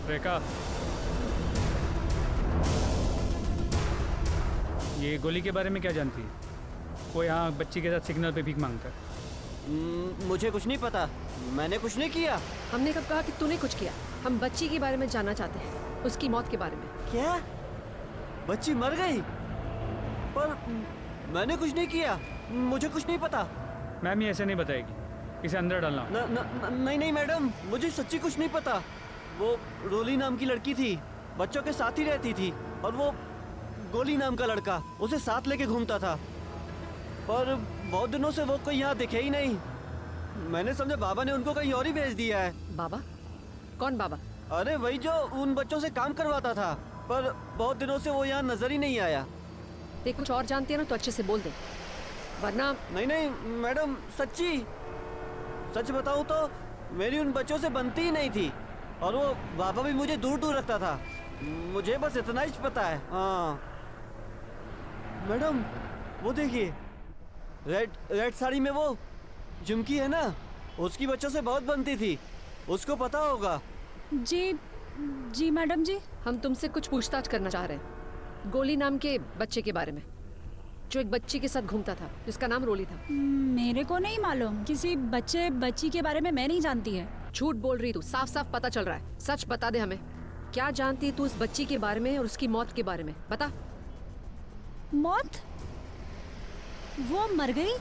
रेखा, ये गोली के बारे में क्या जानती है? वो यहाँ बच्ची के साथ सिग्नल पे भीख मांगता है। मुझे कुछ नहीं पता, मैंने कुछ नहीं किया। हमने कब कहा कि तूने कुछ किया? हम बच्ची के बारे में जानना चाहते हैं, उसकी मौत के बारे में। क्या? बच्ची मर गई? पर मैंने कुछ नहीं किया, मुझे कुछ नहीं पता। मैम ये ऐसे नहीं बताएगी, इसे अंदर डालना। नहीं नहीं मैडम, मुझे सच्ची कुछ नहीं पता। वो रोली नाम की लड़की थी, बच्चों के साथ ही रहती थी, और वो गोली नाम का लड़का उसे साथ लेके घूमता था। पर बहुत दिनों से वो कोई यहाँ दिखे ही नहीं। मैंने समझा बाबा ने उनको कहीं और ही भेज दिया है। बाबा? कौन बाबा? अरे वही जो उन बच्चों से काम करवाता था, पर बहुत दिनों से वो यहाँ नजर ही नहीं आया। देख, कुछ और जानती है ना तो अच्छे से बोल दे, वरना। नहीं नहीं मैडम, सच्ची सच बताऊं तो मेरी उन बच्चों से बनती ही नहीं थी, और वो बाबा भी मुझे दूर दूर रखता था। मुझे बस इतना ही पता है। हाँ मैडम, वो देखिए, रेड साड़ी में वो झुमकी है ना, उसकी बच्चों से बहुत बनती थी, उसको पता होगा। जी जी मैडम जी। हम तुमसे कुछ पूछताछ करना चाह रहे हैं, गोली नाम के बच्चे के बारे में, जो एक बच्ची के साथ घूमता था, जिसका नाम रोली था। मेरे को नहीं मालूम, किसी बच्ची के बारे में मैं नहीं जानती है। झूठ बोल रही तू, साफ साफ पता चल रहा है। सच बता दे हमें, क्या जानती है तू उस बच्ची के बारे में और उसकी मौत के बारे में? बता। मौत? वो मर गई,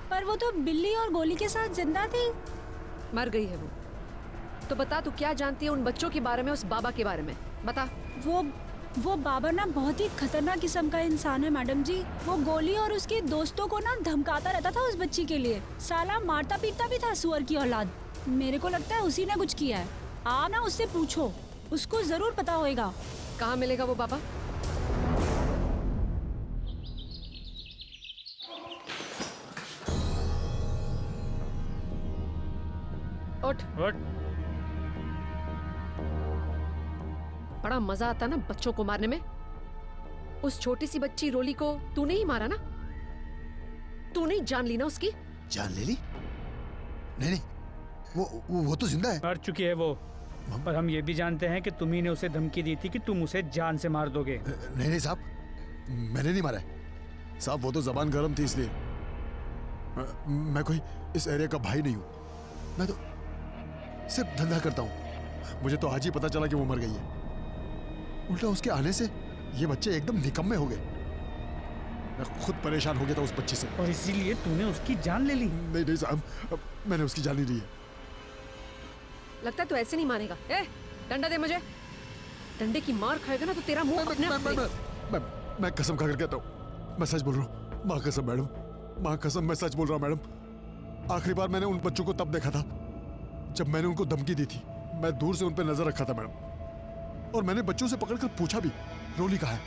पर वो तो बिल्ली और गोली के साथ जिंदा थी। मर गई है वो? तो बता, तू क्या जानती है उन बच्चों के बारे में, उस बाबा के बारे में? बता। वो बाबा ना बहुत ही खतरनाक किस्म का इंसान है मैडम जी। वो गोली और उसके दोस्तों को ना धमकाता रहता था उस बच्ची के लिए। साला मारता पीटता भी था, सुअर की औलाद। मेरे को लगता है उसी ने कुछ किया है। आ ना उससे पूछो, उसको जरूर पता होएगा। कहाँ मिलेगा वो बाबा? उठ। बड़ा मजा आता ना बच्चों को मारने में। उस छोटी सी बच्ची रोली को तूने ही मारा ना? तूने जान ली ना उसकी? जान ले ली? नहीं, वो तो जिंदा है। मर चुकी है वो, पर हम ये भी जानते हैं कि तुम्ही ने उसे धमकी दी थी कि तुम उसे जान से मार दोगे। नहीं साहब, मैंने नहीं मारा है साहब, वो तो जबान गर्म थी इसलिए। मैं कोई इस एरिया का भाई नहीं हूं, मैं तो सिर्फ धंधा करता हूं। मुझे तो आज ही पता चला कि वो मर गई है। उल्टा उसके आने से ये बच्चे एकदम निकम्मे हो गए। मैं खुद परेशान हो गया था उस बच्चे से, और इसीलिए तूने उसकी जान ले ली। नहीं साहब, मैंने उसकी जान नहीं ली है। लगता है तू ऐसे नहीं मानेगा। ए, डंडा दे मुझे। डंडे की मार खाएगा ना तो तेरा मुंह अपने आप। मैं कसम खाकर कहता हूँ, मैं सच बोल रहा हूँ। माँ कसम मैडम, माँ कसम, मैं सच बोल रहा हूँ मैडम। आखिरी बार मैंने उन बच्चों को तब देखा था जब मैंने उनको धमकी दी थी। मैं दूर से उन पर नजर रखा था मैडम, और मैंने बच्चों से पकड़कर पूछा भी, रोली कहाँ है?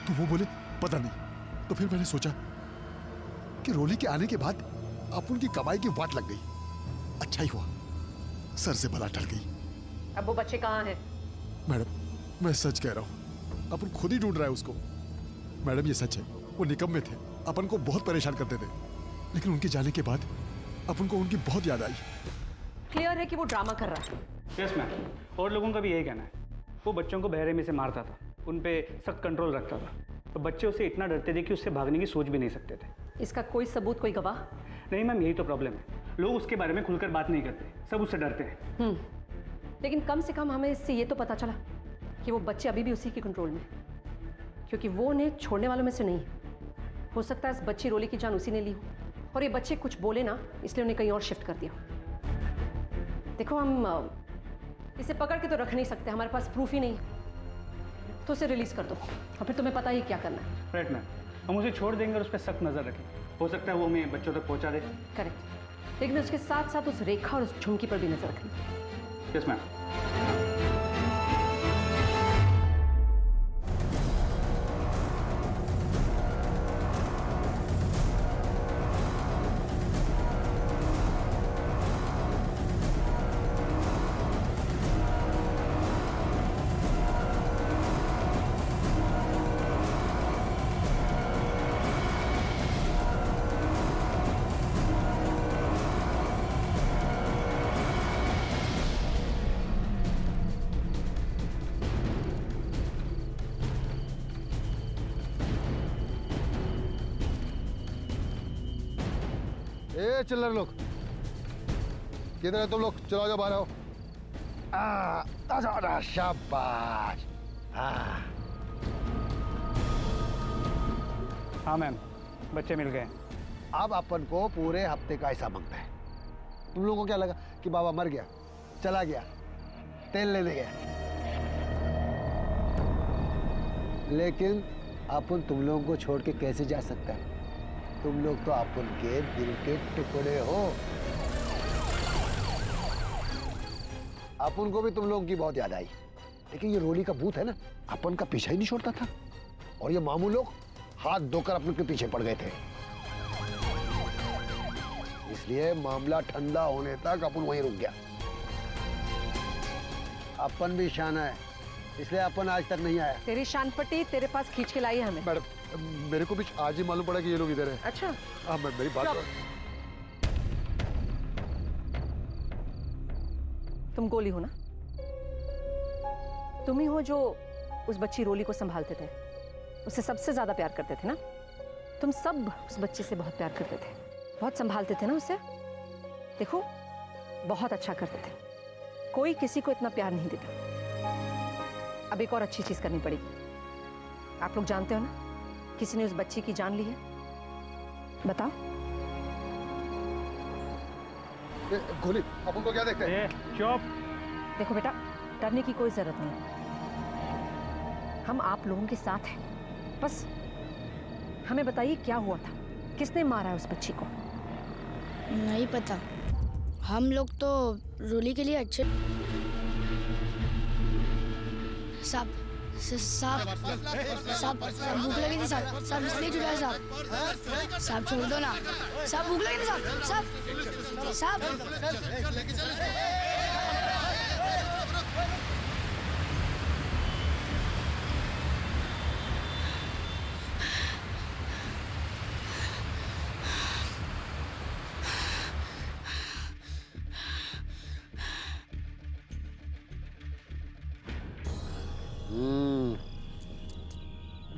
तो वो बोले पता नहीं। तो फिर मैंने सोचा कि रोली के आने के बाद अपन की कमाई की वाट लग गई। अच्छा ही हुआ, सर से भला टल गई। अब वो बच्चे कहाँ हैं? मैडम मैं सच कह रहा हूँ, अपन खुद ही ढूंढ रहा है उसको। मैडम ये सच है, वो निकम्मे थे, अपन को बहुत परेशान करते थे, लेकिन उनके जाने के बाद अपन को उनकी बहुत याद आई। क्लियर है कि वो ड्रामा कर रहा है। यस मैम, और लोगों का भी यही कहना है। वो बच्चों को बहरे में से मारता था, उन पे सख्त कंट्रोल रखता था, तो बच्चे उससे इतना डरते थे कि उससे भागने की सोच भी नहीं सकते थे। इसका कोई सबूत, कोई गवाह? नहीं मैम, यही तो प्रॉब्लम है, लोग उसके बारे में खुलकर बात नहीं करते, सब उससे डरते हैं। लेकिन कम से कम हमें इससे ये तो पता चला कि वो बच्चे अभी भी उसी के कंट्रोल में, क्योंकि वो उन्हें छोड़ने वालों में से नहीं। हो सकता है इस बच्ची रोली की जान उसी ने ली हो, और ये बच्चे कुछ बोले ना, इसलिए उन्हें कहीं और शिफ्ट कर दिया। देखो, हम इसे पकड़ के तो रख नहीं सकते, हमारे पास प्रूफ ही नहीं, तो उसे रिलीज कर दो, और फिर तुम्हें पता ही क्या करना है। राइट मैम, हम उसे छोड़ देंगे और उस पर सख्त नजर रखें, हो सकता है वो हमें बच्चों तक पहुंचा दे। करेक्ट, लेकिन उसके साथ साथ उस रेखा और उस झुमकी पर भी नजर रखनी। Yes ma'am. ए चिल्लर लोग, किधर है तुम लोग? चलो जाओ, बाहर आओ। शाबाश। हाँ मैम, बच्चे मिल गए। अब अपन को पूरे हफ्ते का हिसाब मांगता है। तुम लोगों को क्या लगा कि बाबा मर गया, चला गया, तेल लेने गया? लेकिन अपन तुम लोगों को छोड़ के कैसे जा सकता है? तुम लोग तो अपन के दिल के टुकड़े हो। अपन को भी तुम लोगों की बहुत याद आई, लेकिन ये रोली का भूत है ना, अपन का पीछा ही नहीं छोड़ता था। और ये मामू लोग हाथ धोकर अपन के पीछे पड़ गए थे। इसलिए मामला ठंडा होने तक अपन वहीं रुक गया। अपन भी शाना है, इसलिए अपन आज तक नहीं आया। तेरी शान पट्टी तेरे पास खींच के लाई है हमें। मैडम, मेरे को भी आज ही मालूम पड़ा कि ये लोग इधर हैं। अच्छा, हाँ मैम, मेरी बात। तुम गोली हो ना? तुम ही हो जो उस बच्ची रोली को संभालते थे, उससे सबसे ज्यादा प्यार करते थे ना? तुम सब उस बच्चे से बहुत प्यार करते थे, बहुत संभालते थे ना उसे। देखो, बहुत अच्छा करते थे। कोई किसी को इतना प्यार नहीं देता। अब एक और अच्छी चीज करनी पड़ेगी। आप लोग जानते हो ना, किसी ने उस बच्ची की जान ली है। बताओ। गोली, अपन को क्या देखते हैं? ए, चुप। देखो बेटा, डरने की कोई जरूरत नहीं। हम आप लोगों के साथ हैं। बस हमें बताइए क्या हुआ था, किसने मारा है उस बच्ची को? नहीं पता। हम लोग तो रोली के लिए अच्छे साहब भूख लगी थी साहब इसलिए छुड़ाया साहब छोड़ दो ना साहब, भूख लगी थी साहब।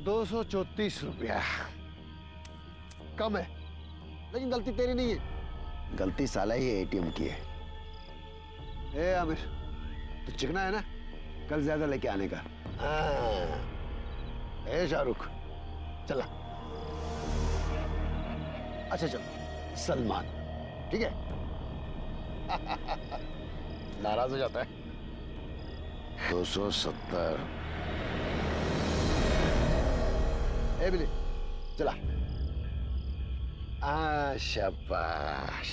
₹234 कम है, लेकिन गलती तेरी नहीं है, गलती साला ही एटीएम की है। ए आमिर, तो चिकना है ना, कल ज्यादा लेके आने का। ए शाहरुख, चला। अच्छा चल, सलमान, ठीक है? नाराज हो जाता है। 270। ए बिली, चला। शाबाश,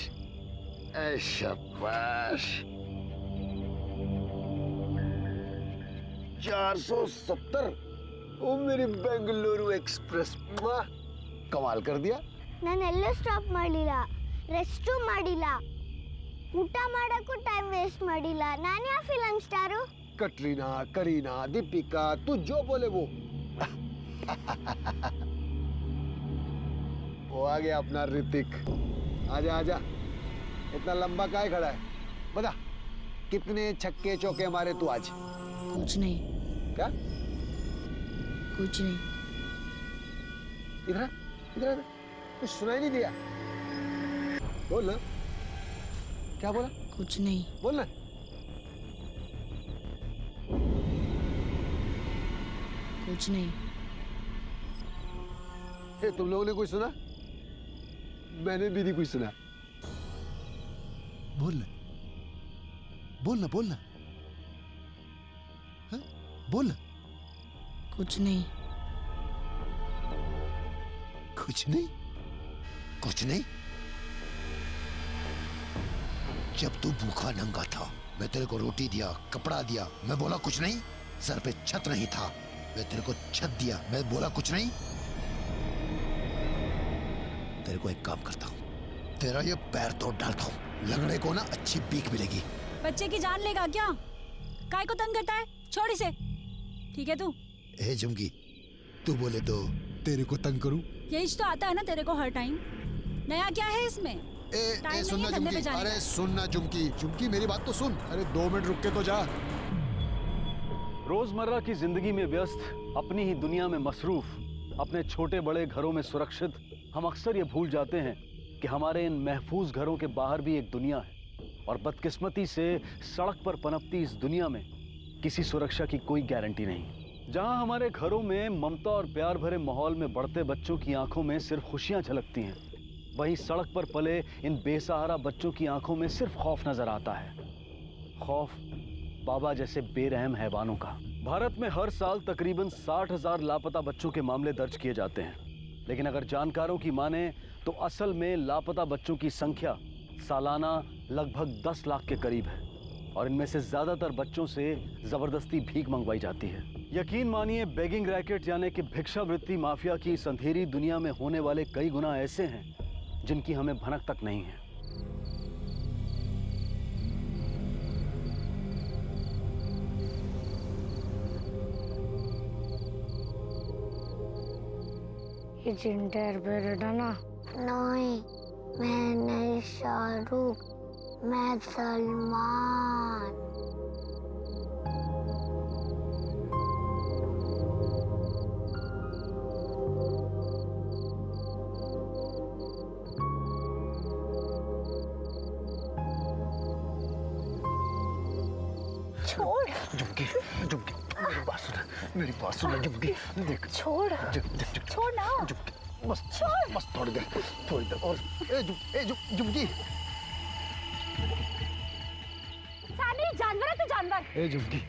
शाबाश। 470। ओ मेरी बेंगलुरु एक्सप्रेस, कमाल कर दिया। ನಾನೆಲ್ಲೂ ಸ್ಟಾಪ್ ಮಾಡಿಲ್ಲ, ರೆಸ್ಟು ಮಾಡಿಲ್ಲ, ಊಟ ಮಾಡೋಕ್ಕೂ ಟೈಮ್ ವೇಸ್ಟ್ ಮಾಡಿಲ್ಲ. ನಾನು ಯಾವ ಫಿಲಮ್ ಸ್ಟಾರು? कटरीना, करीना, दीपिका, तू जो बोले वो। वो आ गया अपना ऋतिक। आजा आजा, इतना लंबा काहे खड़ा है? बता, कितने छक्के चौके मारे तू आज? कुछ नहीं। क्या? कुछ नहीं। इधर इधर, कुछ सुनाई नहीं दिया? बोल ना, क्या बोला? कुछ नहीं। बोल ना। कुछ नहीं। तुम लोगों ने कुछ सुना? मैंने भी नहीं कुछ सुना। बोलना, बोलना, बोलना, हाँ? बोलना। कुछ नहीं। कुछ नहीं? कुछ नहीं? जब तू भूखा नंगा था, मैं तेरे को रोटी दिया, कपड़ा दिया, मैं बोला कुछ नहीं? सर पे छत नहीं था, मैं तेरे को छत दिया, मैं बोला कुछ नहीं? तेरे को एक काम करता हूँ, तेरा ये पैर तोड़ डालता हूँ, लगड़े को ना अच्छी पीक मिलेगी। बच्चे की जान लेगा क्या? काय को तंग करता है? छोड़ इसे। ठीक है तू? ए झुमकी, तू बोले तो तेरे को तंग करूं? यही तो आता है ना तेरे को हर टाइम। नया क्या है इसमें? ए सुनना झुमकी, अरे सुनना झुमकी, झुमकी मेरी बात तो सुन। अरे 2 मिनट रुक के तो जा। रोजमर्रा की जिंदगी में व्यस्त, अपनी ही दुनिया में मसरूफ, अपने छोटे बड़े घरों में सुरक्षित, हम अक्सर ये भूल जाते हैं कि हमारे इन महफूज घरों के बाहर भी एक दुनिया है, और बदकिस्मती से सड़क पर पनपती इस दुनिया में किसी सुरक्षा की कोई गारंटी नहीं। जहां हमारे घरों में ममता और प्यार भरे माहौल में बढ़ते बच्चों की आंखों में सिर्फ खुशियां झलकती हैं, वहीं सड़क पर पले इन बेसहारा बच्चों की आंखों में सिर्फ खौफ नजर आता है। खौफ बाबा जैसे बेरहम हैवानों का। भारत में हर साल तकरीबन 60,000 लापता बच्चों के मामले दर्ज किए जाते हैं, लेकिन अगर जानकारों की माने तो असल में लापता बच्चों की संख्या सालाना लगभग 10 लाख के करीब है, और इनमें से ज्यादातर बच्चों से जबरदस्ती भीख मंगवाई जाती है। यकीन मानिए, बेगिंग रैकेट यानी कि भिक्षावृत्ति माफिया की इस अंधेरी दुनिया में होने वाले कई गुना ऐसे हैं जिनकी हमें भनक तक नहीं है। ये जिंटर बेरडाना नहीं, मैं नहीं शाहरुख, मैं सलमान। छोड़ झुमकी झुमकी, मेरी बात सुन झुमकी, देख छोड़ छोड़ ना। झुमकी, बस बस थोड़ी देर और झुमकी। सैमी, जानवर है तू, जानवर। ए झुमकी,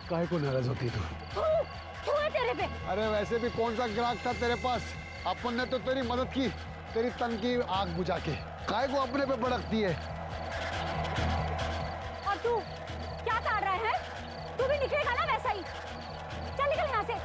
काहे को नाराज होती तू? क्यों है तेरे पे? अरे वैसे भी कौन सा ग्राहक था तेरे पास? अपन ने तो तेरी मदद की, तेरी तन की आग बुझा के। काहे को अपने पे भड़कती है? और तू क्या ताड़ रहा है? तू भी निकलेगा ना वैसा ही। चल निकल यहाँ से।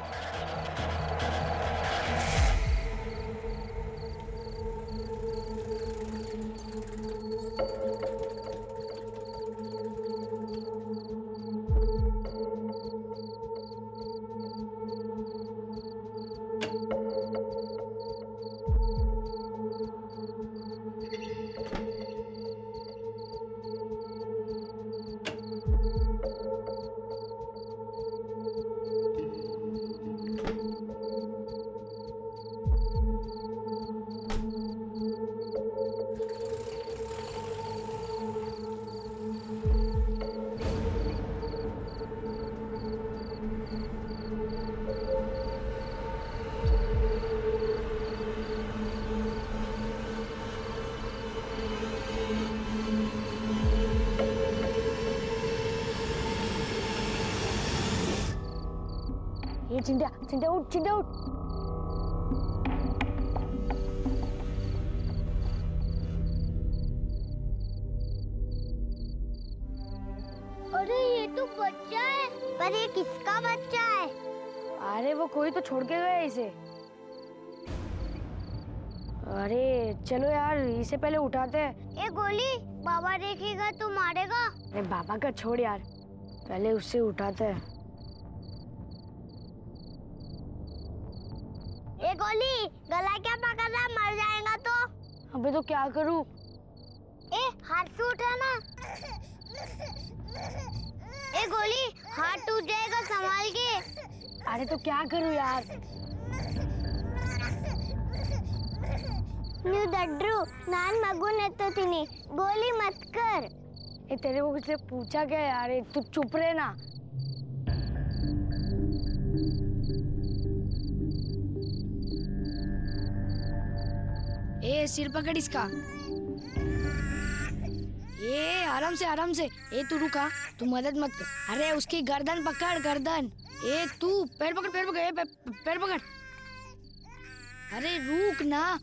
ये चिंटा चिंटा उठ, चिंटा उठ। अरे ये तो बच्चा है, पर ये किसका बच्चा है? अरे वो कोई तो छोड़ के गया इसे। अरे चलो यार, इसे पहले उठाते हैं। ये गोली बाबा देखेगा तो मारेगा। अरे बाबा का छोड़ यार, पहले उससे उठाते हैं। ये गोली गला क्या पकड़ रहा, मर जाएगा तो। अबे तो क्या करूं? ए हाथ से उठाना। ए गोली हाथ टूट जाएगा, संभाल के। अरे तो क्या करूं यार? न्यू दड्रू नान मगुन तो तिनी गोली मत कर। ये तेरे को किसने पूछा क्या यार? ये तू चुप रहे ना। ए सिर पकड़ इसका। ये आराम से आराम से। ए तू रुका, तू मदद मत कर। अरे उसकी गर्दन पकड़, गर्दन। ए तू पैर पकड़, पैर पकड़, पैर पकड़। अरे रुक ना।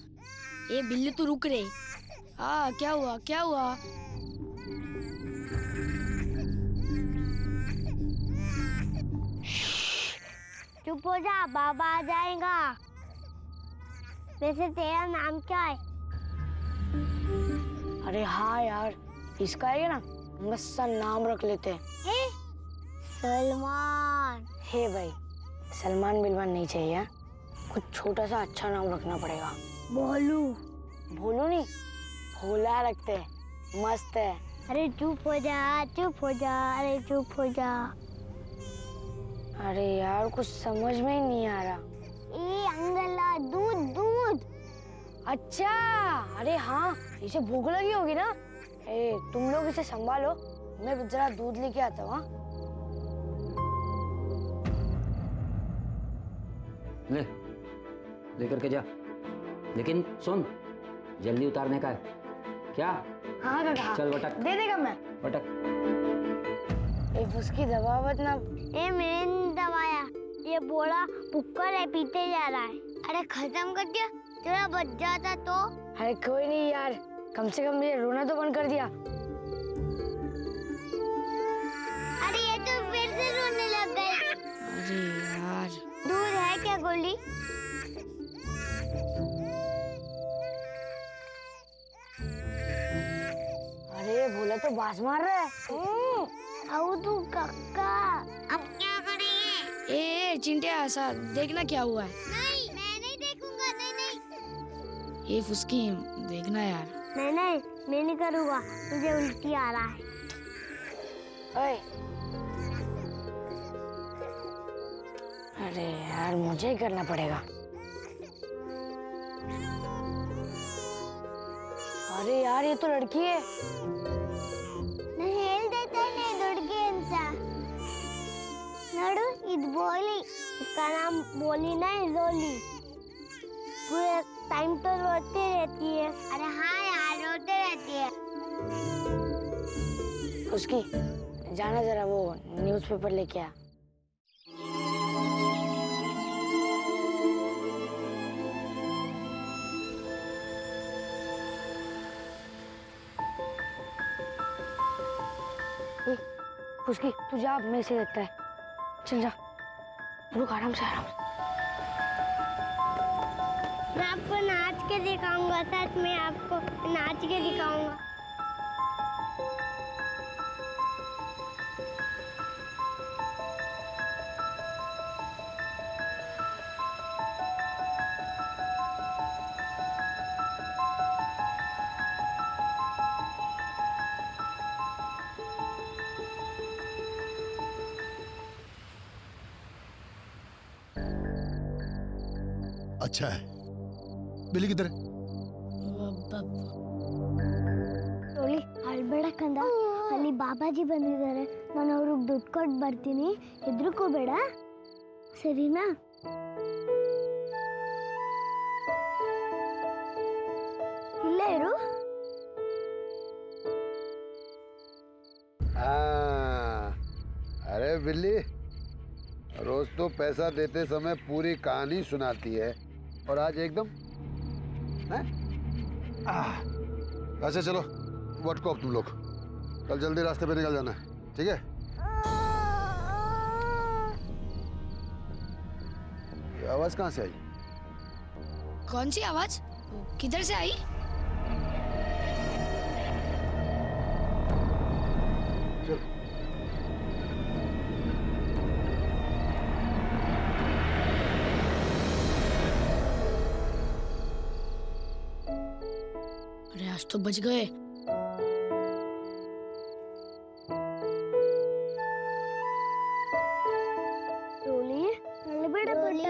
ए बिल्ली तू रुक रे। क्या हुआ, क्या हुआ? चुप हो जा, बाबा आ जाएगा। वैसे तेरा नाम क्या है? अरे हाँ यार, इसका है ना, हम सा नाम रख लेते हैं। हे सलमान। हे भाई, सलमान बिलमान नहीं चाहिए, कुछ छोटा सा अच्छा नाम रखना पड़ेगा। भोलू। भोलू नहीं, भोला रखते हैं, मस्त है। अरे चुप हो जा, चुप हो जा, अरे चुप हो जा। अरे यार कुछ समझ में ही नहीं आ रहा। ए अंगला, दूध दूध। अच्छा, अरे हाँ, इसे भूख लगी होगी ना। तुम लोग इसे संभालो, मैं जरा दूध लेके आता हूँ। लेकर के जा, लेकिन सुन, जल्दी उतारने का है क्या? हाँ काका, चल बटक, दे देगा मैं। बटक। उसकी दबावत ना। ये मैंने नहीं दबाया, ये बोला पुक्कर है, पीते जा रहा है। अरे खत्म कर दिया, थोड़ा बच जाता तो। अरे कोई नहीं यार, कम से कम मुझे रोना तो बंद कर दिया। अरे ये तो फिर से रोने लग गए। अरे यार, दूध है क्या गोली? अरे भोला तो बाज मार रहा है। आओ तू कक्का, अब क्या करेंगे? ए चिंटिया, ऐसा देखना क्या हुआ है। नहीं, मैं नहीं देखूंगा। नहीं नहीं ये फुसकी, देखना यार। नहीं नहीं, मैं नहीं करूँगा, मुझे उल्टी आ रहा है। ओए, अरे यार, मुझे ही करना पड़ेगा। अरे यार, ये तो लड़की है। नहीं हेल देता है, नहीं दुड़की इंसा नडू इद बोली, इसका नाम बोली नहीं लोली। पूरे टाइम तो रोती रहती है। अरे हाँ यार, रोते रहती है। उसकी जाना, जरा वो न्यूज़पेपर लेके आ। उसकी तू जा, मैं इसे देखता है। चल जा, रुक, आराम से आराम से। मैं आपको नाच के दिखाऊंगा, सच में आपको नाच के दिखाऊंगा। अच्छा है। बिल्ली किधर है? ಟೋಳಿ ಅಳ್ಬೇಡಕ್ಕಂದ, ಅಲ್ಲಿ ಬಾಬಾಜಿ ಬಂದಿದ್ದಾರೆ. ನಾನು ಅವ್ರಿಗೆ ದುಡ್ಡು ಕೊಟ್ಟು ಬರ್ತೀನಿ, ಹೆದರ್ಕೋಬೇಡ, ಸರಿನಾ? ಇಲ್ಲೇ ಇರು. अरे बिल्ली, रोज तो पैसा देते समय पूरी कहानी सुनाती है और आज एकदम अच्छा चलो, व्हाट को अब तुम लोग कल जल्दी रास्ते पे निकल जाना है, ठीक है? ये आवाज कहाँ से आई? कौन सी आवाज? किधर से आई? चल अरे आज तो बच गए। ರೋಲಿ ಅಳ್ಬೇಡ ಪುಟ್ಟ.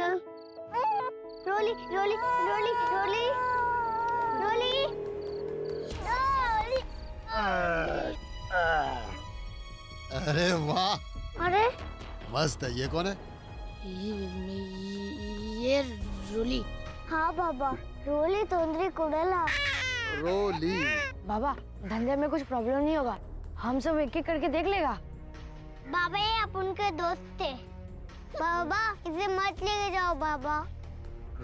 ರೋಲಿ ರೋಲಿ ರೋಲಿ ರೋಲಿ ರೋಲಿ ರೋಲಿ. अरे वाह, अरे मस्त है। ये कौन है? ये रोली। हाँ बाबा, ರೋಲಿ ತೊಂದ್ರೆ ಕೊಡಲ್ಲ. रोली। बाबा, धंधे में कुछ प्रॉब्लम नहीं होगा, हम सब एक एक करके देख लेगा। बाबा ये अपन के दोस्त थे। बाबा इसे मत लेके जाओ बाबा।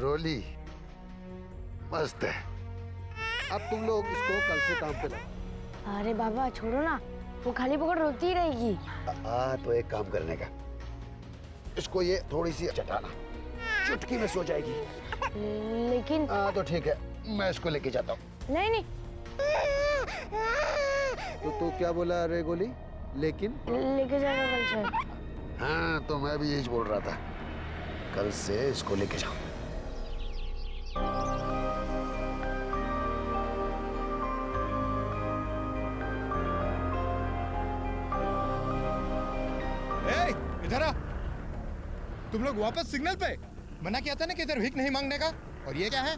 रोली मस्त है। अब तुम लोग इसको कल से काम पे लगाओ। अरे बाबा छोड़ो ना, वो खाली पकड़ रोती ही रहेगी। तो एक काम करने का, इसको ये थोड़ी सी चटाना, चुटकी में सो जाएगी। लेकिन तो ठीक है, मैं इसको लेके जाता हूँ। नहीं नहीं, तो तू क्या बोला रे गोली? लेकिन लेके जाएगा कल से। हाँ, तो मैं भी यही बोल रहा था, कल से इसको लेके जाओ। इधर आ। तुम लोग वापस सिग्नल पे। मना किया था ना कि इधर भीख नहीं मांगने का। और ये क्या है?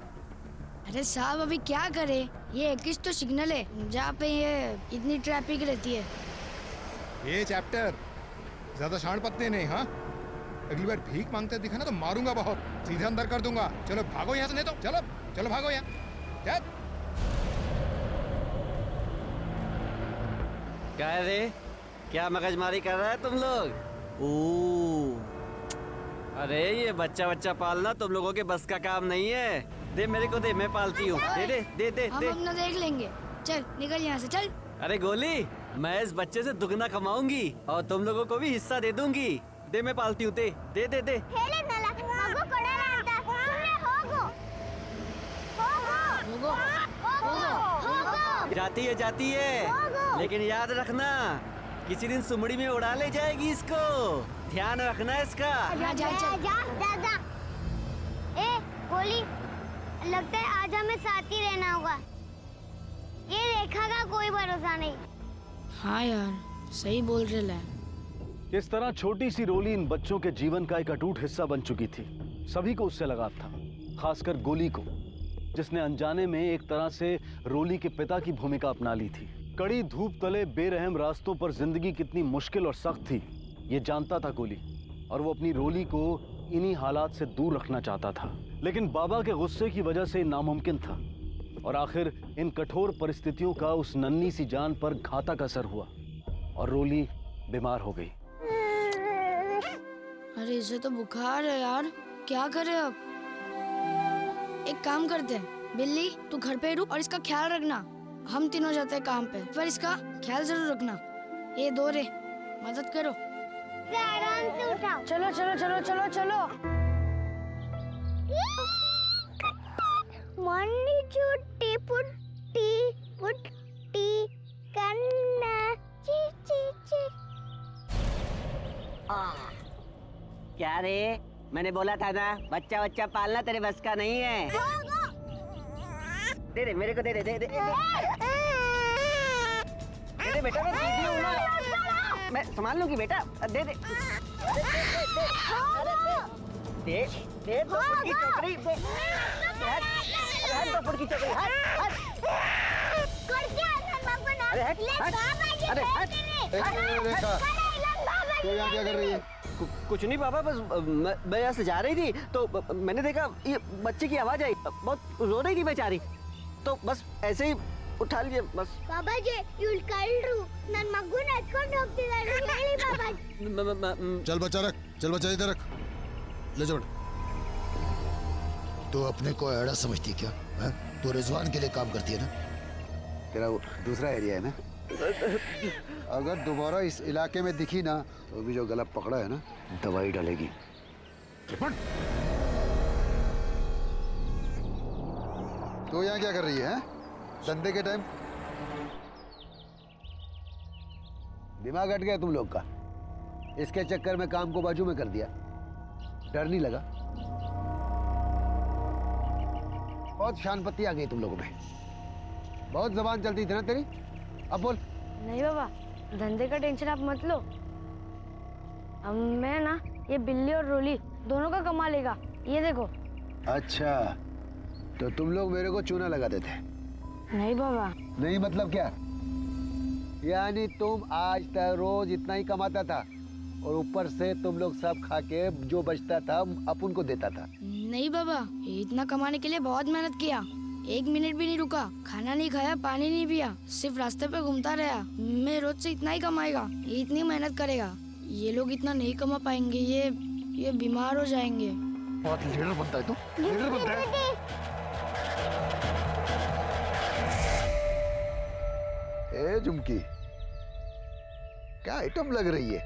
अरे साहब अभी क्या करे, ये 21 तो सिग्नल है जहाँ पे ये इतनी ट्रैफिक रहती है। ये चैप्टर ज्यादा शान पत्ते नहीं। हाँ, अगली बार भीख मांगते दिखा ना तो मारूंगा बहुत, सीधे अंदर कर दूंगा। चलो भागो यहाँ से, नहीं तो चलो चलो भागो यहाँ। क्या है रे, क्या मगजमारी कर रहा है तुम लोग? अरे ये बच्चा पालना तुम लोगों के बस का काम नहीं है। दे मेरे को, दे, मैं पालती हूँ। दे दे दे दे हम दे। अपना देख लेंगे, चल निकल यहाँ से चल। अरे गोली, मैं इस बच्चे से दुगना कमाऊंगी और तुम लोगों को भी हिस्सा दे दूंगी। दे, मैं पालती हूँ। दे दे दे दे। जाती है लेकिन याद रखना किसी दिन सुमड़ी में उड़ा ले जाएगी इसको। ध्यान रखना इसका। ए गोली, लगता है आज हमें साथ ही रहना होगा। ये रेखा का कोई भरोसा नहीं। हाँ यार, सही बोल रहे ला। इस तरह छोटी सी रोली इन बच्चों के जीवन का एक अटूट हिस्सा बन चुकी थी। सभी को उससे लगाव था, खासकर गोली को, जिसने अनजाने में एक तरह से रोली के पिता की भूमिका अपना ली थी। कड़ी धूप तले बेरहम रास्तों पर जिंदगी कितनी मुश्किल और सख्त थी, ये जानता था गोली, और वो अपनी रोली को इन्हीं हालात से दूर रखना चाहता था। लेकिन बाबा के गुस्से की वजह से नामुमकिन था, और आखिर इन कठोर परिस्थितियों का उस नन्ही सी जान पर घातक असर हुआ और रोली बीमार हो गई। अरे इसे तो बुखार है यार, क्या करे अब? एक काम करते हैं, बिल्ली तू घर पे रुक और इसका ख्याल रखना। हम तीनों जाते हैं काम पे, पर इसका ख्याल जरूर रखना। ये दो रे, मदद करो। आराम से उठाओ। चलो चलो चलो चलो चलो। मन्नी छुट्टी पुट्टी पुट्टी कन्ना ची ची ची। क्या रे, मैंने बोला था ना, बच्चा पालना तेरे बस का नहीं है। दे दे मेरे को, दे दे दे दे दे दे बेटा, मैं दीदी हूँ ना, मैं संभाल लूंगी बेटा। दे दे दे दे दो फुट की चोकरी, दे हट 2 फुट की चोकरी, हट। अरे हट, अरे हट। रेखा, तू यहाँ क्या कर रही है? कुछ नहीं पापा, बस मैं यहाँ से जा रही थी तो मैंने देखा ये बच्चे की आवाज आई, बहुत रो रही थी बेचारी, तो बस ऐसे ही उठा लिए बस। बाबाजी, you'll कल्रू, नन मग्गू नेचुಕೊಂಡು ಹೋಗ್ತಿದ್ದಾರೆ ಹೇಳಿ बाबाजी। चल बच्चा रख, चल बच्चा इधर रख, ले जा। तू अपने को एड़ा समझती क्या? है? तू रिजवान के लिए काम करती है ना? तेरा वो दूसरा एरिया है ना? अगर दोबारा इस इलाके में दिखी ना तो भी जो गला पकड़ा है ना, दवाई डालेगी। तो यहाँ क्या कर रही है? धंधे के टाइम दिमाग हट गया तुम लोग का। इसके चक्कर में काम को बाजू में कर दिया। डर नहीं लगा? बहुत शानपत्ती आ गई तुम लोगों में। बहुत जबान चलती थी ना तेरी, अब बोल। नहीं बाबा, धंधे का टेंशन आप मत लो। अब मैं ना ये बिल्ली और रोली दोनों का कमा लेगा, ये देखो। अच्छा, तो तुम लोग मेरे को चूना लगाते थे? नहीं बाबा। नहीं मतलब क्या? यानी तुम आज तक रोज इतना ही कमाता था और ऊपर से तुम लोग सब खा के जो बचता था अपन को देता था? नहीं बाबा, इतना कमाने के लिए बहुत मेहनत किया। 1 मिनट भी नहीं रुका, खाना नहीं खाया, पानी नहीं पिया, सिर्फ रास्ते पे घूमता रहा। मैं रोज से इतना ही कमाएगा, इतनी मेहनत करेगा। ये लोग इतना नहीं कमा पाएंगे, ये बीमार हो जाएंगे। बहुत लीडर बनता है तू, लीडर बनता है। ए झुमकी, क्या आइटम लग रही है?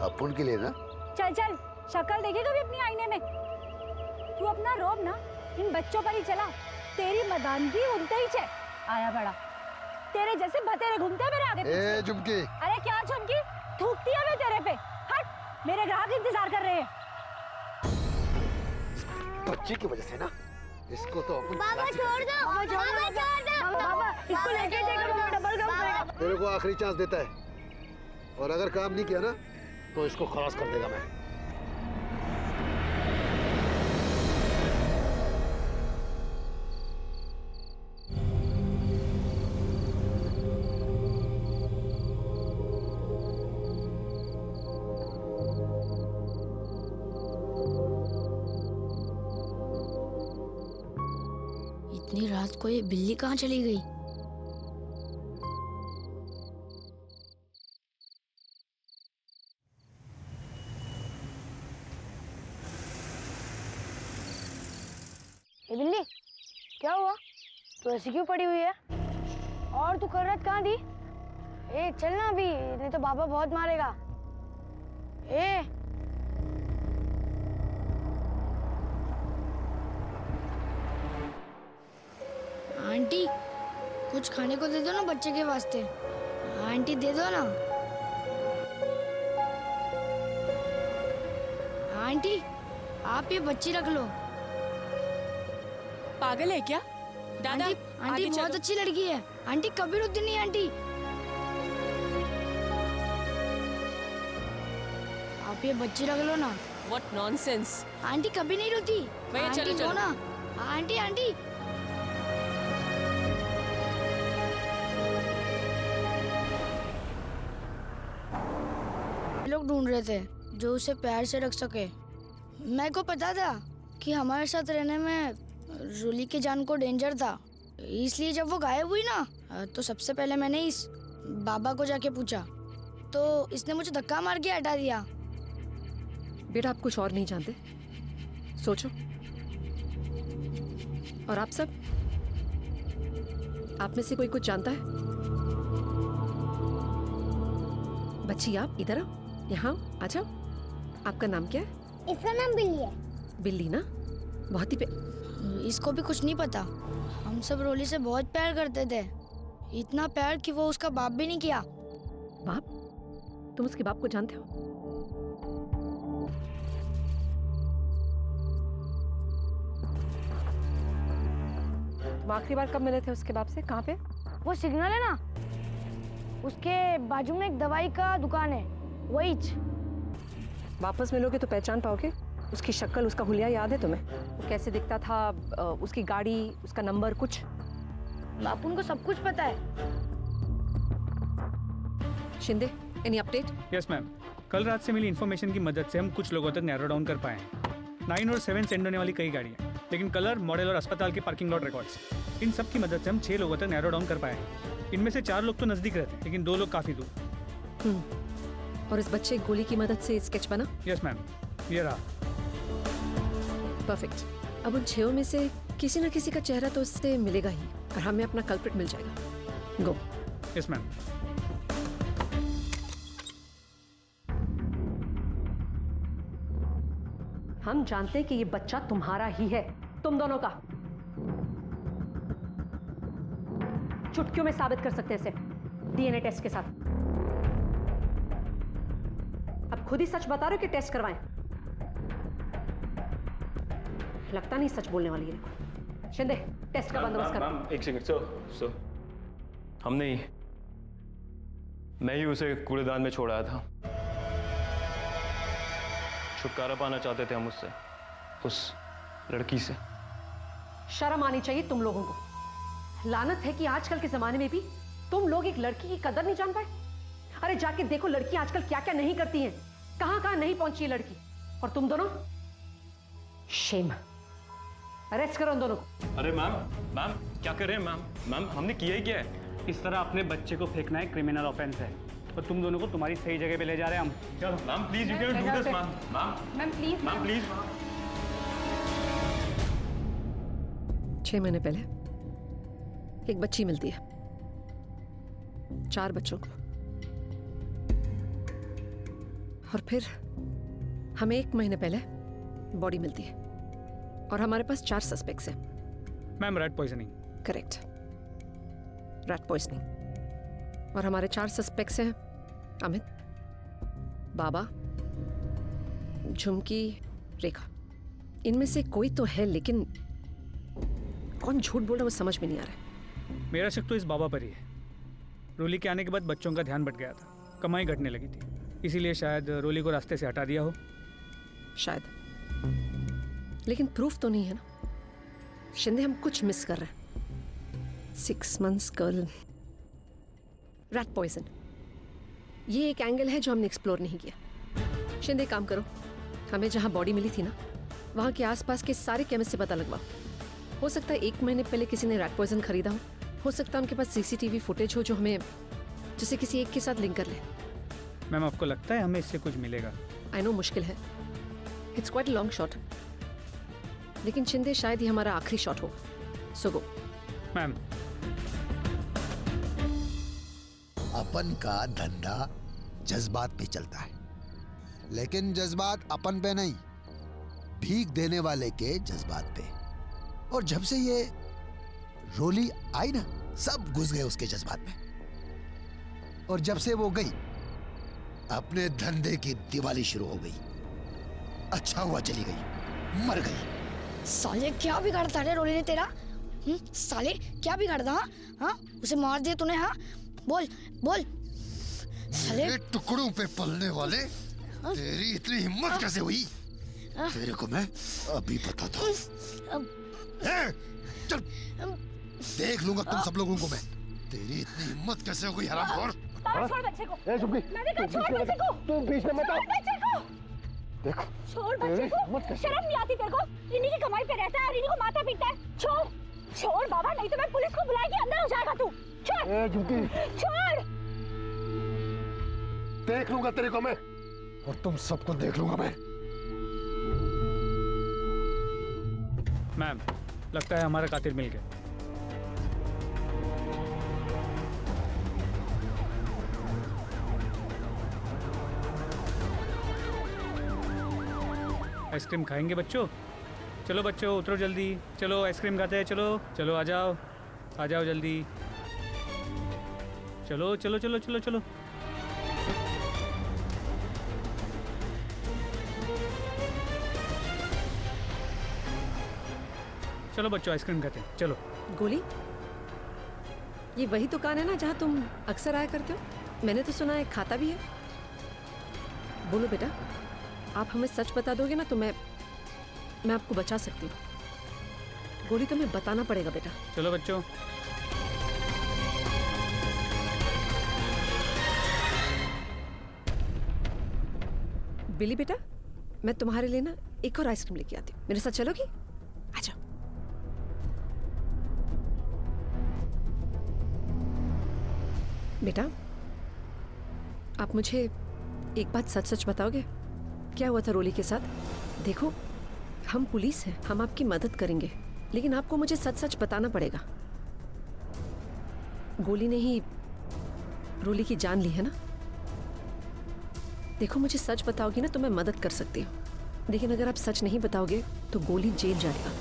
अपन के लिए ना? चल चल, शक्ल देखेगा भी अपनी आईने में। तू अपना रोब ना इन बच्चों पर ही चला। तेरी मदानगी उनते ही छे आया बड़ा। तेरे जैसे भतेरे घूमते हैं मेरे आगे पीछे। ए झुमकी। अरे क्या झुमकी, थूकती है मैं तेरे पे। हट, मेरे ग्राहक इंतजार कर रहे हैं। बच्ची की वजह से ना इसको तो अपन बाबा छोड़ दो, बाबा छोड़ दो। बाबा इसको लेके जाएगा, डबल काम करेगा। तेरे को आखिरी चांस देता है, और अगर काम नहीं किया ना तो इसको खलास कर देगा मैं। इतनी रात को ये बिल्ली कहाँ चली गई? ए बिल्ली, क्या हुआ? तू ऐसी क्यों पड़ी हुई है? और तू कर रात कहाँ थी? ए चल ना अभी, नहीं तो बाबा बहुत मारेगा। ए आंटी, कुछ खाने को दे दो ना बच्चे के वास्ते। आंटी दे दो ना। आंटी, आप ये बच्ची रख लो। पागल है क्या? दादा, आंटी, आंटी आगे बहुत चलो। अच्छी लड़की है। आंटी कभी रुकती नहीं आंटी। आप ये बच्ची रख लो ना। What nonsense! आंटी कभी नहीं रोती। भैया, आंटी चलो, लो चलो। ना। आंटी आंटी लोग ढूंढ रहे थे जो उसे प्यार से रख सके। मेरे को पता था कि हमारे साथ रहने में रूली की जान को डेंजर था, इसलिए जब वो गायब हुई ना तो सबसे पहले मैंने इस बाबा को जाके पूछा, तो इसने मुझे धक्का मार के हटा दिया। बेटा, आप कुछ और नहीं जानते, सोचो। और आप सब, आप में से कोई कुछ जानता है? बच्ची, आप इधर आओ, यहाँ आ जाओ। आपका नाम क्या है? इसका नाम बिल्ली है। बिल्ली ना? बहुत ही इसको भी कुछ नहीं पता। हम सब रोली से बहुत प्यार करते थे, इतना प्यार कि वो उसका बाप भी नहीं किया। बाप? तुम उसके बाप को जानते हो? तुम आखिरी बार कब मिले थे उसके बाप से? कहाँ पे? वो सिग्नल है ना, उसके बाजू में एक दवाई का दुकान है, वही। वापस मिलोगे तो पहचान पाओगे? उसकी शक्ल, उसका हुलिया याद है तुम्हें? वो कैसे दिखता था, उसकी गाड़ी, उसका नंबर, कुछ? बापू को सब कुछ पता है। Shinde, any update? Yes ma'am, कल रात से मिली इन्फॉर्मेशन की मदद से हम कुछ लोगों तक नैरो डाउन कर पाए हैं। 9 और 7 सेंड होने वाली कई गाड़ियाँ, लेकिन कलर, मॉडल और अस्पताल के पार्किंग लॉट रिकॉर्ड्स, इन सब की मदद से हम 6 लोगों तक नैरो डाउन कर पाए हैं। इनमें से 4 लोग तो नज़दीक रहते हैं, लेकिन 2 लोग काफ़ी दूर। और इस बच्चे गोली की मदद से स्केच बना? यस मैम, ये रहा। परफेक्ट। अब उन 6 में से किसी न किसी का चेहरा तो उससे मिलेगा ही, और हमें अपना कल्प्रिट मिल जाएगा। गो। Yes ma'am. हम जानते हैं कि ये बच्चा तुम्हारा ही है, तुम दोनों का। चुटकियों में साबित कर सकते हैं इसे डीएनए टेस्ट के साथ। अब खुद ही सच बता रहे हो कि टेस्ट करवाएं? लगता नहीं सच बोलने वाली है। शिंदे, टेस्ट का बंदोबस्त करो। एक सेकंड। सो हमने ही, मैं ही उसे कूड़ेदान में छोड़ आया था। छुटकारा पाना चाहते थे हम उससे, उस लड़की से। शर्म आनी चाहिए तुम लोगों को। लानत है कि आजकल के जमाने में भी तुम लोग एक लड़की की कदर नहीं जान पाए। अरे जाके देखो लड़की आजकल क्या क्या नहीं करती हैं, कहां कहां नहीं पहुंची है लड़की। और तुम दोनों, शेम। अरेस्ट करो उन दोनों को। अरे मैम क्या कर रहे हैं मैम? मैम हमने किया ही क्या है? इस तरह अपने बच्चे को फेंकना है क्रिमिनल ऑफेंस है, और तुम दोनों को तुम्हारी सही जगह पे ले जा रहे हैं हम। चलो ma'am please, you can do this ma'am. Ma'am please. Ma'am please. 6 महीने पहले एक बच्ची मिलती है 4 बच्चों को, और फिर हमें 1 महीने पहले बॉडी मिलती है, और हमारे पास 4 सस्पेक्ट्स हैं। Ma'am, rat poisoning. Correct, rat poisoning. और हमारे 4 सस्पेक्ट्स हैं अमित, बाबा, झुमकी, रेखा। इनमें से कोई तो है, लेकिन कौन झूठ बोल रहा है वो समझ में नहीं आ रहा है। मेरा शक तो इस बाबा पर ही है। रोली के आने के बाद बच्चों का ध्यान भटक गया था, कमाई घटने लगी थी, इसीलिए शायद रोली को रास्ते से हटा दिया हो। शायद, लेकिन प्रूफ तो नहीं है ना। शिंदे, हम कुछ मिस कर रहे हैं। 6 months गर्ल, रैट पॉइजन, ये एक एंगल है जो हमने एक्सप्लोर नहीं किया। शिंदे, काम करो, हमें जहां बॉडी मिली थी ना, वहां के आसपास के सारे केमिस्ट से पता लगवाओ। हो सकता है 1 महीने पहले किसी ने रैट पॉइजन खरीदा हो सकता है उनके पास सीसीटीवी फुटेज हो जो हमें जिसे किसी एक के साथ लिंक कर ले। मैम आपको लगता है हमें इससे कुछ मिलेगा? आई नो मुश्किल है, इट्स क्वाइट लॉन्ग शॉट, लेकिन शिंदे शायद ही हमारा आखिरी शॉट हो। सो गो। मैम अपन का धंधा जज्बात पे चलता है, लेकिन जज्बात अपन पे नहीं, भीख देने वाले के जज्बात पे। और जब से ये रोली आई ना, सब घुस गए उसके जज्बात में। और जब से वो गई, अपने धंधे की दिवाली शुरू हो गई। अच्छा हुआ चली गई, मर गई। साले क्या बिगाड़ता है रोली ने तेरा? साले क्या बिगाड़ता? हाँ, उसे मार दिया तूने? हाँ, बोल बोल। साले मेरे टुकड़ों पे पलने वाले, तेरी इतनी हिम्मत कैसे हुई? तेरे को मैं अभी बताता हूँ। चल देख लूंगा तुम सब लोगों को मैं। तेरी इतनी हिम्मत कैसे हो गई हरामखोर? छोड़ बच्चे को। ए चुप्पी, मैंने कहा छोड़ बच्चे को। तुम बीच में मत आओ। बच्चे को देखो छोड़ बच्चे को। शर्म नहीं आती तेरे को? इन्हीं की कमाई पे रहता है और इन्हीं को मारता पीटता है। छोड़ छोड़ बाबा, नहीं तो मैं पुलिस को बुला के अंदर हो जाएगा तू। छोड़। ए चुप्पी, छोड़। देख लूंगा तेरे को मैं, और तुम सबको देख लूंगा मैं। मैम लगता है हमारा कातिल मिल गया। आइसक्रीम खाएंगे बच्चों? चलो बच्चों उतरो जल्दी, चलो आइसक्रीम खाते हैं। चलो चलो आ जाओ जल्दी। चलो चलो चलो चलो चलो। चलो बच्चों आइसक्रीम खाते हैं, चलो। गोली, ये वही दुकान है ना जहाँ तुम अक्सर आया करते हो? मैंने तो सुना है खाता भी है। बोलो बेटा, आप हमें सच बता दोगे ना तो मैं आपको बचा सकती हूँ। गोली तुम्हें बताना पड़ेगा बेटा। चलो बच्चों। बिली बेटा, मैं तुम्हारे लिए ना एक और आइसक्रीम लेके आती हूँ, मेरे साथ चलोगी? आ जाओ। बेटा, आप मुझे एक बात सच सच बताओगे? क्या हुआ था रोली के साथ? देखो, हम पुलिस हैं, हम आपकी मदद करेंगे, लेकिन आपको मुझे सच सच बताना पड़ेगा। गोली ने ही रोली की जान ली है ना? देखो, मुझे सच बताओगी ना तो मैं मदद कर सकती हूँ, लेकिन अगर आप सच नहीं बताओगे तो गोली जेल जाएगा,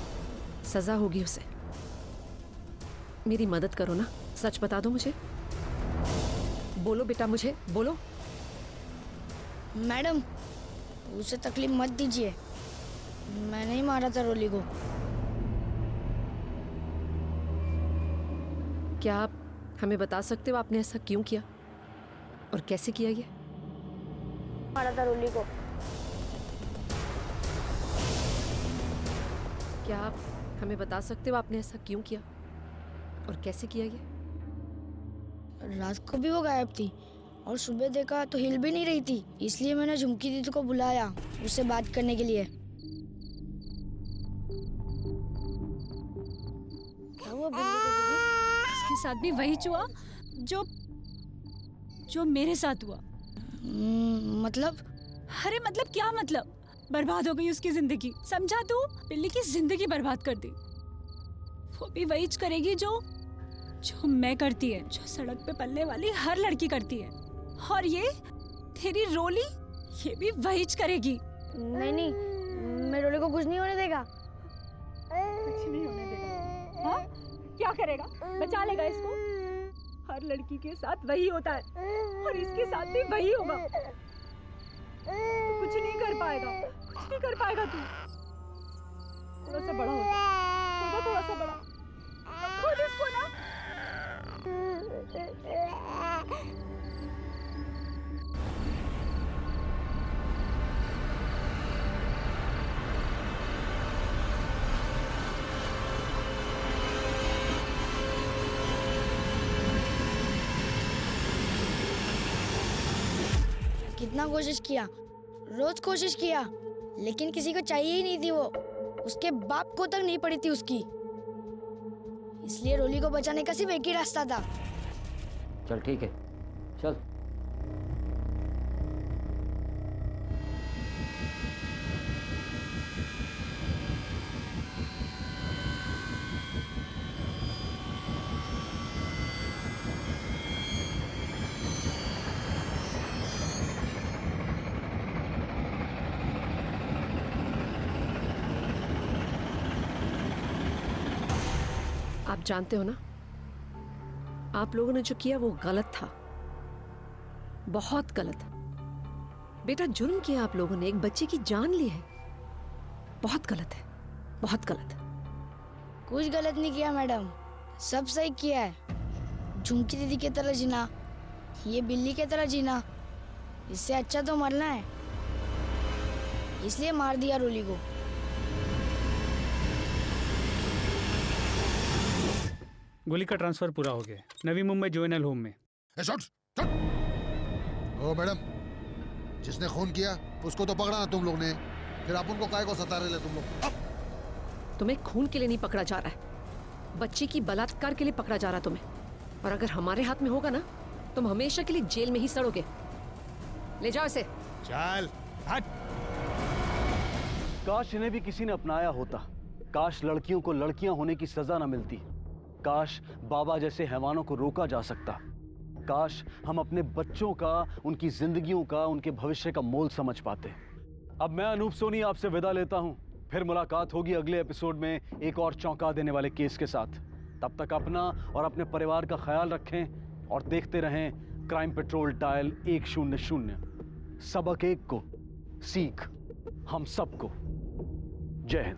सजा होगी उसे। मेरी मदद करो ना, सच बता दो मुझे। बोलो बेटा, मुझे बोलो। मैडम, उसे तकलीफ मत दीजिए, मैंने ही मारा था रोली को। क्या आप हमें बता सकते हो आपने ऐसा क्यों किया और कैसे किया? ये मारा था रोली को। क्या आप हमें बता सकते हो आपने ऐसा क्यों किया और कैसे किया? ये रात को भी वो गायब थी और सुबह देखा तो हिल भी नहीं रही थी, इसलिए मैंने झुमकी दीदी को बुलाया उससे बात करने के लिए। क्या हुआ बिल्ली को दीदी? इसके साथ भी वही हुआ जो मेरे साथ हुआ। मतलब? अरे मतलब क्या मतलब? बर्बाद हो गई उसकी जिंदगी, समझा तू? बिल्ली की जिंदगी बर्बाद कर दी। वो भी वही करेगी जो मैं करती है, जो सड़क पे पलने वाली हर लड़की करती है। और ये तेरी रोली, ये भी वही करेगी। नहीं, मैं रोली को कुछ नहीं होने देगा। कुछ नहीं होने देगा? हाँ? क्या करेगा? बचा लेगा इसको? हर लड़की के साथ वही होता है और इसके साथ भी वही होगा। तो कुछ नहीं कर पाएगा तू। थोड़ा सा बड़ा हो जा, थोड़ा सा बड़ा। खुद इसको ना कितना कोशिश किया, रोज कोशिश किया, लेकिन किसी को चाहिए ही नहीं थी वो। उसके बाप को तक नहीं पड़ी थी उसकी। इसलिए रोली को बचाने का सिर्फ एक ही रास्ता था। चल ठीक है, चल। आप जानते हो ना, आप लोगों ने जो किया वो गलत था, बहुत गलत। बेटा जुर्म किया आप लोगों ने, एक बच्चे की जान ली है, बहुत गलत है, बहुत गलत। कुछ गलत नहीं किया मैडम, सब सही किया है। झुमकी दीदी की तरह जीना, ये बिल्ली की तरह जीना, इससे अच्छा तो मरना है, इसलिए मार दिया रोली को। गोली का ट्रांसफर पूरा हो गया, नवी मुंबई जुवेनाइल होम में। ओ मैडम, जिसने खून किया उसको तो पकड़ा ना तुम लोग ने, फिर आप उनको काहे को सता रहे तुम लोग? तुम्हें खून के लिए नहीं पकड़ा जा रहा है, बच्ची की बलात्कार के लिए पकड़ा जा रहा है तुम्हें। और अगर हमारे हाथ में होगा ना, तुम हमेशा के लिए जेल में ही सड़ोगे। ले जाओ इसे। चल हट। काश इन्हें भी किसी ने अपनाया होता, काश लड़कियों को लड़कियां होने की सजा न मिलती, काश बाबा जैसे हैवानों को रोका जा सकता, काश हम अपने बच्चों का, उनकी जिंदगियों का, उनके भविष्य का मोल समझ पाते। अब मैं अनूप सोनी आपसे विदा लेता हूं, फिर मुलाकात होगी अगले एपिसोड में एक और चौंका देने वाले केस के साथ। तब तक अपना और अपने परिवार का ख्याल रखें और देखते रहें क्राइम पेट्रोल डायल 100। सबक एक को, सीख हम सबको। जय हिंद।